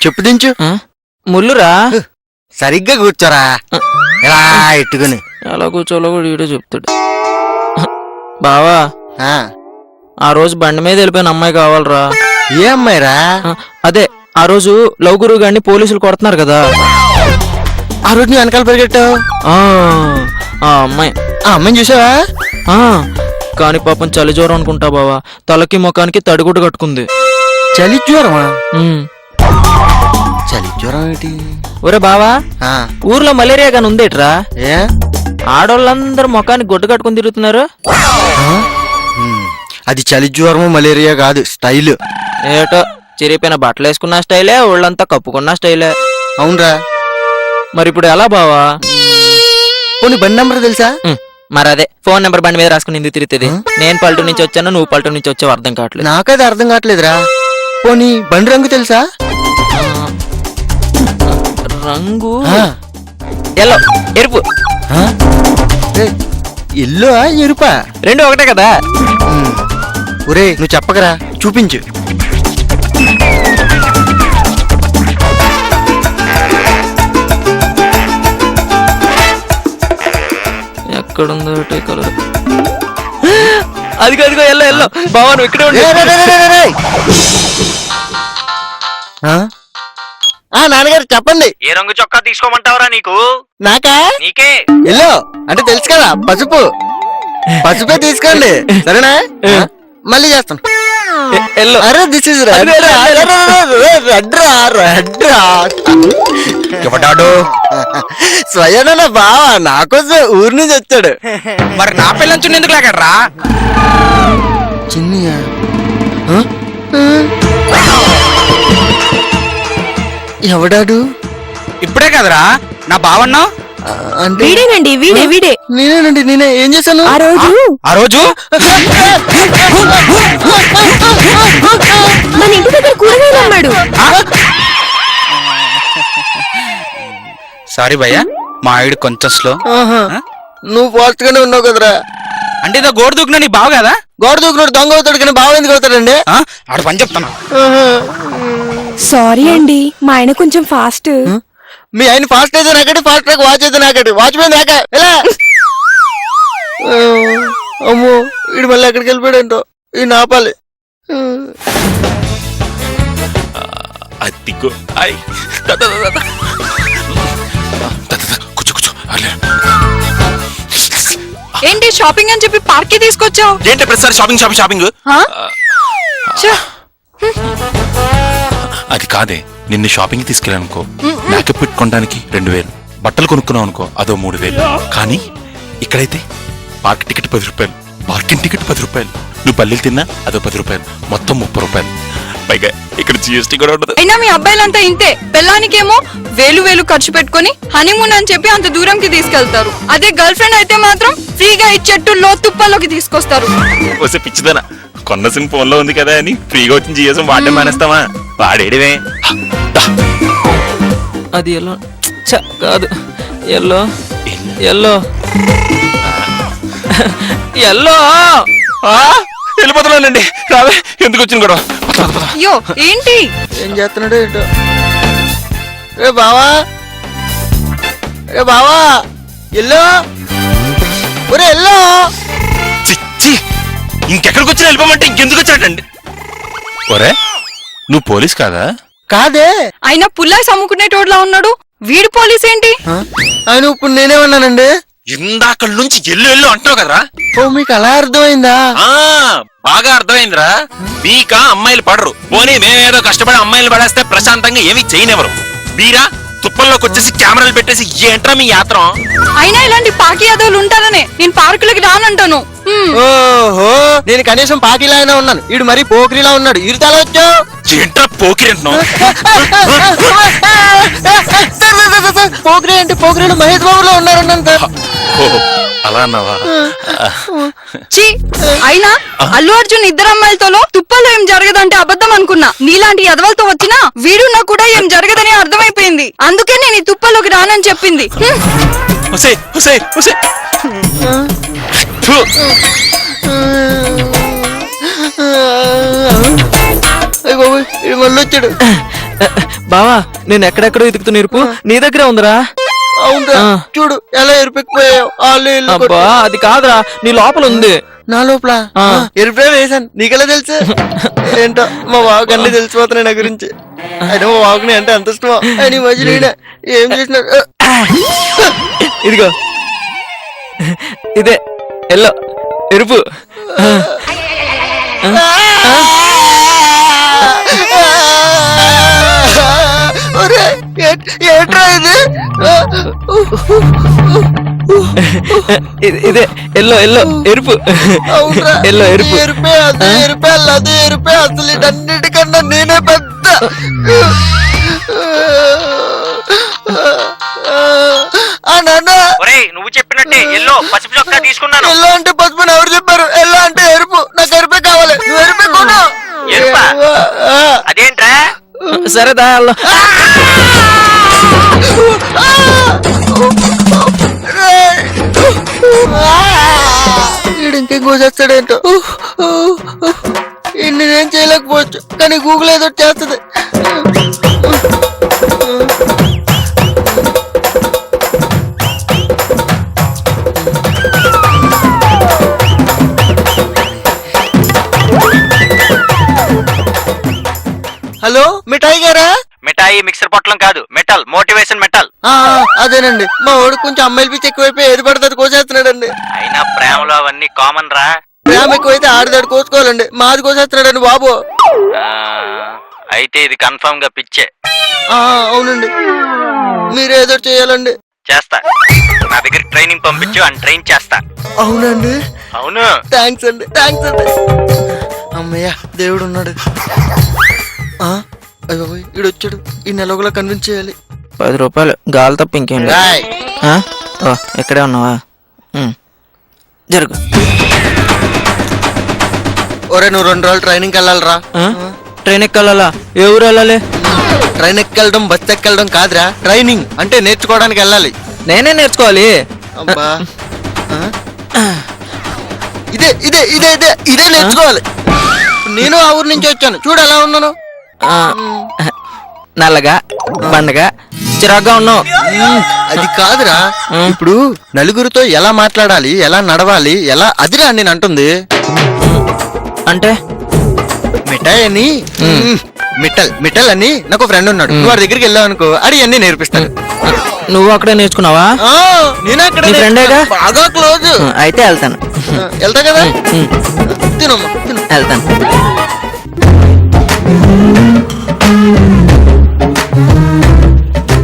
చెప్పు దించు. ముల్లురా. సరిగ్గా కూర్చోరా. ఇలా ఎట్టుకుని ఎలా కూర్చోలో కూడా వీడియో చెప్తాడు. బావా, ఆ రోజు బండి మీద వెళ్ళిపోయిన అమ్మాయి కావాలరా. ఏ అమ్మాయిరా? అదే ఆ రోజు లవ్ గురువు గారిని పోలీసులు కొడుతున్నారు కదా, ఆ రోజు నీ వెనకాల పరిగెట్టావు. ఆ అమ్మాయి. ఆ అమ్మాయిని చూసావా? కాని పాపం చలి జ్వరం అనుకుంటా బావా, తలకి ముఖానికి తడిగుడ్డ కట్టుకుంది. చలి జ్వరమా? చలి జ్వరం ఏంటి? ఒరే బావా, ఊర్లో మలేరియా గాని ఉందేట్రా? ఏ ఆడోళ్ళందరూ ముఖానికి గుడ్డ కట్టుకుని తిరుగుతున్నారు. అది చలి జ్వరము మలేరియా కాదు, స్టైల్. ఏటో చిరిగిపోయిన బట్టలు వేసుకున్న స్టైలే, ఒళ్ళంతా కప్పుకున్న స్టైలే. అవునరా. మరి ఇప్పుడు ఎలా బావా? పోనీ బండి నంబర్ తెలుసా? మరి అదే ఫోన్ నెంబర్ బండి మీద రాసుకుని ఎందుకు తిరుగుతుంది? నేను పల్లెటూరు నుంచి వచ్చాను, నువ్వు పల్లెటూరు నుంచి వచ్చావు, అర్థం కావట్లేదు. నాకైతే అర్థం కావట్లేదురా. పోనీ బండి రంగు తెలుసా? రంగు ఎల్లో, ఎరుపు. ఎల్లో ఎరుపా? రెండు ఒకటే కదా. ఒరే నువ్వు చెప్పకరా, చూపించు. ఎక్కడుందో కలర్. అదిగో అదిగో ఎల్లో ఎల్లో. బావా నువ్వు ఇక్కడే ఉండు. నాన్నగారు చెప్పండి. ఏ రంగు చొక్కా తీసుకోమంటావరా? నీకు నాకా? నీకే. ఎల్లో అంటే తెలుసు కదా, పసుపు. పసుపే తీసుకోండి సరేనా? మళ్ళీ చేస్తాను. అరే దిస్ ఇస్ రెడ్. ఎవడాడు? స్వయన బావా, నాకోసం ఊరి నుంచి వచ్చాడు. మరి నా పిల్లని ఎందుకు లాగడరా? చిన్నయ్య ఎవడాడు? ఇప్పుడే కదరా నా బావన్నా? వీడేనండి, వీడే వీడే. నేనేనండి. నేనే ఏం చేశాను ఆ రోజు? మన ఇంటి దగ్గర కూరగాయలు అమ్మాడు. సారీ భయ్యా, మా ఆవిడ కొంచెం స్లో. నువ్వు ఫాస్ట్ గానే ఉన్నావు కదరా. అంటే ఇదో గోడ దూకినా నీ బావ కదా? గోడ దూకున్నాడు దొంగ అవుతాడు, కానీ బావ ఎందుకు అవుతాడండి? ఆడ పని చెప్తాను. సారీ అండి, మా ఆయన కొంచెం ఫాస్ట్. మీ ఆయన ఫాస్ట్ అయితే నాకటి, ఫాస్ట్ ట్రాక్ వాచ్ అయితే నాకటి, వాచ్మెన్ నాక. ఎలా? అమ్మో వీడు మళ్ళీ ఎక్కడికి వెళ్ళిపోయాడంటో. ఈ నాపాలి. ఏంటి షాపింగ్ అని చెప్పి పార్క్ కి తీసుకొచ్చావు? ఏంటి ప్రతిసారి షాపింగ్ షాపింగ్ షాపింగ్? అది కాదే, నిన్ను షాపింగ్ తీసుకెళ్ళానుకో, మేకప్ పెట్టుకోవడానికి 2000, బట్టలు కొనుక్కున్నావు అనుకో అదో 3000. కానీ ఇక్కడైతే పార్క్ టికెట్ 10 రూపాయలు, పార్కింగ్ టికెట్ 10 రూపాయలు, నువ్వు పల్లీలు తిన్నా అదో 10 రూపాయలు, మొత్తం 30 రూపాయలు. పైగా ఇక్కడ జిఎస్టీ కూడా ఉండదు. అయినా మీ అబ్బాయిలంతా ఇంతే, పెళ్ళానికేమో వేలు వేలు ఖర్చు పెట్టుకుని హనీమూన్ అని చెప్పి అంత దూరంకి తీసుకెళ్తారు. అదే గర్ల్ ఫ్రెండ్ అయితే మాత్రం ఫ్రీగా ఇచ్చేట్టుల్లో తుప్పల్లోకి తీసుకొస్తారు. వస్తే పిచ్చిదనా, కొన్న సిమ్ ఫోన్ లో ఉంది కదా అని ఫ్రీగా వచ్చిన జిఎస్ వాడడం మానేస్తావా? వాడేడివే. అది ఎల్లో కాదు, ఎల్లో ఎల్లో ఎల్లో. వెళ్ళిపోతున్నానండి, రావే. ఎందుకు వచ్చింది కూడా? అయ్యో ఏంటి ఏం చేస్తున్నాడు ఏంటో. ఏ బావా, ఏ బావా, ఎల్లో. ఒరే ఎల్లో. చిచ్చి, ఇంకెక్కడికి వచ్చినా వెళ్ళిపోమంటే ఇంకెందుకు వచ్చాడండి? ఒరే నువ్వు పోలీస్ కాదా? కాదే. అయినా పుల్లాస్ అమ్ముకునేటోడ్లా ఉన్నాడు, వీడు పోలీస్ ఏంటి? ఆయన ఇప్పుడు నేనేమన్నానండి? ఇందాక నుంచి ఎల్లు ఎల్లు అంటావు కదరా. ఓ మీకు అలా అర్థమైందా? బాగా అర్థమైందిరా. మీకా అమ్మాయిలు పడరు, పోనీ మేమేదో కష్టపడి అమ్మాయిలు పడేస్తే ప్రశాంతంగా ఏమీ చేయనివ్వరు. మీరా తుప్పల్లోకి వచ్చేసి కెమెరాలు పెట్టేసి ఏంట్రా మీ యాత్ర? అయినా ఇలాంటి పాకి యాదవులు ఉంటారనే నేను పార్కులకి రానంటాను. ఓహో, నేను కనీసం పాకిలా అయినా ఉన్నాను, వీడు మరీ పోకిరిలా ఉన్నాడు. ఇరు తల వచ్చావు. ఏంట్రా పోకిరి అంటున్నావు? పోకిరి అంటే పోకిరీలు మహేష్ బాబులో ఉన్నారన్నంత. అలా అన్నావా? అయినా అల్లు అర్జున్ ఇద్దరు అమ్మాయిలతో తుప్పల్లో ఏం జరగదంటే అబద్ధం అనుకున్నా. నీలాంటి ఎదవలతో వచ్చినా వీడున్నా కూడా ఏం జరగదని అర్థమైపోయింది. అందుకే నేను ఈ తుప్పల్లోకి రానని చెప్పింది. మళ్ళీ వచ్చాడు. బావా నేను ఎక్కడెక్కడో ఎతుకుతున్న ఇరుపు నీ దగ్గరే ఉందిరా. అవునరా ఆ. చూడు ఎలా ఎరిపెక్కిపోయావు వాళ్ళు ఇల్లు అబ్బా అది కాదురా నీ లోపల ఉంది. నా లోపల ఆ. ఎరుపులే వేసాను నీకెలా తెలుసు ఏంటో మా బావకు అన్ని తెలిసిపోతున్నాయి నా గురించి అయినా మా బావకు అంటే అంత ఇష్టమో ఆయన ఈ మధ్యలో ఈయన ఏం చేసినాడు ఇదిగో ఇదే ఎల్లో ఎరుపు. ఒరేయ్, ఏంట్రా ఇది ఇదే ఎల్లో ఎల్లో ఎరుపు. అవునరా, ఎల్లో ఎరుపు. ఎరుపే అది ఎరుపే అది ఎరుపే అసలు ఇటన్నిటికన్నా నేనే పెద్ద నాన్న నువ్వు చెప్పినట్టే ఎల్లో పసుపు చొక్కా తీసుకున్నాను. ఎల్లో అంటే పసుపు అని ఎవరు చెప్పారు? ఎల్లో అంటే ఎరుపు. నాకు ఎరుపే కావాలి. నువ్వు ఎరుపే కొను. ఎరుపా? ఆ. అదేంట్రా? సరేదా ఎల్లో. వీడు ఇంకేం కోసేస్తాడేంటో. ఇన్ని నేను చేయలేకపోవచ్చు కానీ గూగుల్ ఏదో ఒకటి చేస్తుంది. హలో మిఠాయి గారా? మిఠాయి మిక్సర్ పొట్లం కాదు, మెటల్, మోటివేషన్ మెటల్. అదేనండి మా వాడు కొంచెం అమ్మాయిలు పిచ్చి ఎక్కువైపోయి ఏది పడితే అది కోసేస్తున్నాడండి. అయినా ప్రేమలో అవన్నీ కామన్ రా. ప్రేమ ఎక్కువైతే ఆడిదాడు కోసుకోవాలండి, మాది కోసేస్తున్నాడండి బాబు. అయితే ఇది కన్ఫర్మ్ గా పిచ్చే. అవునండి మీరేదో చేయాలండి. చేస్తా, నా దగ్గర ట్రైనింగ్ పంపించు అని ట్రైన్ చేస్తా. అవునండి అవును. థ్యాంక్స్ అండి థ్యాంక్స్ అండి. అమ్మయ్య దేవుడు ఉన్నాడు. అయ్యో ఈడు వచ్చాడు, ఈ నెలగులా కన్విన్స్ చేయాలి. 10 రూపాయలు గాలి తప్ప ఇంకేం లేదు. రాయ్ ఓ ఇక్కడే ఉన్నావా? జరుగు. ఒరే నువ్వు 2 రోజులు ట్రైనింగ్కి వెళ్ళాలిరా. ట్రైన్ ఎక్కాలా? ఏ ఊరు వెళ్ళాలి? ట్రైన్ ఎక్కెళ్ళడం బస్ ఎక్కెళ్ళడం కాదురా, ట్రైనింగ్ అంటే నేర్చుకోవడానికి వెళ్ళాలి. నేనే నేర్చుకోవాలి. అబ్బా ఇదే ఇదే ఇదే ఇదే ఇదే నేర్చుకోవాలి. నేను ఆ ఊరు నుంచి వచ్చాను, చూడు ఎలా ఉన్నాను. నల్లగా బండగా చిరాగ్గా ఉన్నావు. అది కాదురా, ఇప్పుడు నలుగురితో ఎలా మాట్లాడాలి, ఎలా నడవాలి, ఎలా అదిరా నేను అంటుంది. అంటే మిఠాయి అని మిఠల్ మిఠల్ అని నాకు ఫ్రెండ్ ఉన్నాడు. నువ్వు వాడి దగ్గరికి వెళ్ళావు అనుకో, అది అన్ని నేర్పిస్తాను. నువ్వు అక్కడే నేర్చుకున్నావా? నేను అక్కడ నీ ఫ్రెండేగా? బాగా క్లోజ్. అయితే వెళ్తాను. వెళ్తా కదా, తినమ్మా తిను. వెళ్తాను.